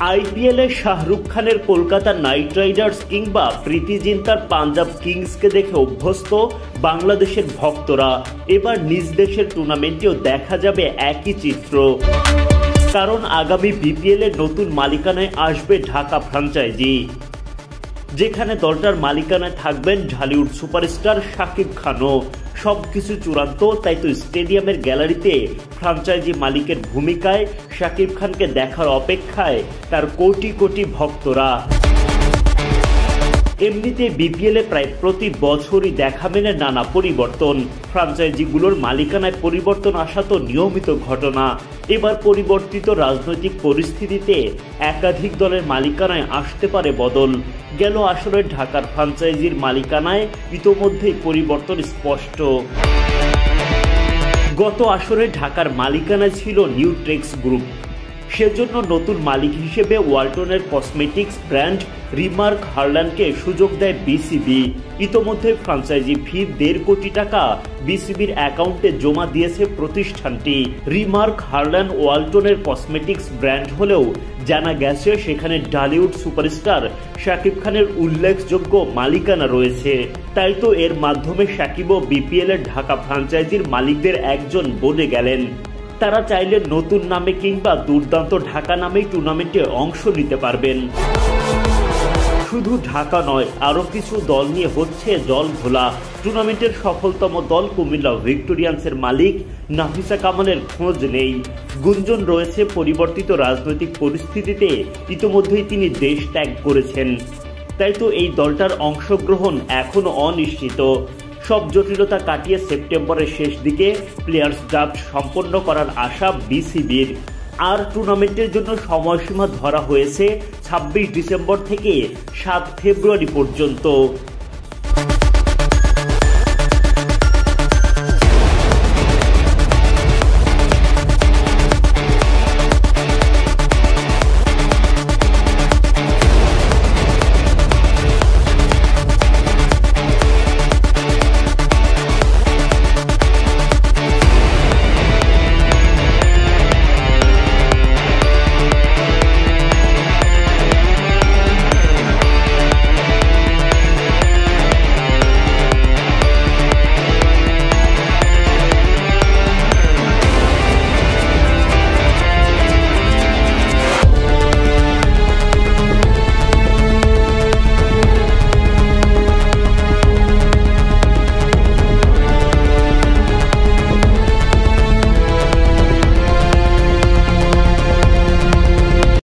আইপিএলে শাহরুখ খানের Kolkata night Riders কিংবা প্রীতি জিন্তার পাঞ্জাব কিংসকে দেখে অভ্যস্ত বাংলাদেশের ভক্তরা এবার নিজ দেশের টুর্নামেন্টেও দেখা যাবে একই চিত্র। কারণ আগামী বিপিএল এর নতুন মালিকানায় আসবে ঢাকা ফ্র্যাঞ্চাইজি, যেখানে দলটার মালিকানায় থাকবেন ঢালিউড সুপারস্টার শাকিব খানও। সবকিছু চূড়ান্ত, তাই তো স্টেডিয়ামের গ্যালারিতে ফ্র্যাঞ্চাইজি মালিকের ভূমিকায় শাকিব খানকে দেখার অপেক্ষায় তার কোটি কোটি ভক্তরা। এমনিতে বিপিএলে প্রায় প্রতি বছরই দেখা মেলে নানা পরিবর্তন। ফ্র্যাঞ্চাইজিগুলোর মালিকানায় পরিবর্তন আসা তো নিয়মিত ঘটনা। এবার পরিবর্তিত রাজনৈতিক পরিস্থিতিতে একাধিক দলের মালিকানায় আসতে পারে বদল। গেল আসরে ঢাকার ফ্র্যাঞ্চাইজির মালিকানায় ইতোমধ্যেই পরিবর্তন স্পষ্ট। গত আসরে ঢাকার মালিকানায় ছিল নিউট্রেক্স গ্রুপ, সেজন্য নতুন মালিক হিসেবে ওয়ালটনের কসমেটিক্স ব্র্যান্ড রিমার্ক হার্ল্যান্ডকে সুযোগ দেয় বিসিবি। ইতোমধ্যে ফ্র্যাঞ্চাইজি ফি 1.5 কোটি টাকা বিসিবির অ্যাকাউন্টে জমা দিয়েছে প্রতিষ্ঠানটি। রিমার্ক হার্ল্যান্ড ওয়ালটনের কসমেটিক্স ব্র্যান্ড হলেও জানা গেছে সেখানে ঢালিউড সুপারস্টার শাকিব খানের উল্লেখযোগ্য মালিকানা রয়েছে। তাই তো এর মাধ্যমে শাকিবও বিপিএল এর ঢাকা ফ্র্যাঞ্চাইজির মালিকদের একজন বনে গেলেন। তারা চাইলে নতুন নামে কিংবা দুর্দান্ত ঢাকা নামেই টুর্নামেন্টে অংশ নিতে পারবেন। শুধু ঢাকা নয়, আরও কিছু দল নিয়ে হচ্ছে জল ঘোলা। টুর্নামেন্টের সফলতম দল কুমিল্লা ভিক্টোরিয়ান্সের মালিক নাফিসা কামালের খোঁজ নেই। গুঞ্জন রয়েছে পরিবর্তিত রাজনৈতিক পরিস্থিতিতে ইতোমধ্যেই তিনি দেশ ত্যাগ করেছেন। তাই তো এই দলটার অংশগ্রহণ এখনও অনিশ্চিত। সব জটিলতা কাটিয়ে সেপ্টেম্বরের শেষ দিকে প্লেয়ার্স ড্রাফট সম্পন্ন করার আশা বিসিবির। আর টুর্নামেন্টের জন্য সময়সীমা ধরা হয়েছে 26 ডিসেম্বর থেকে 7 ফেব্রুয়ারি পর্যন্ত।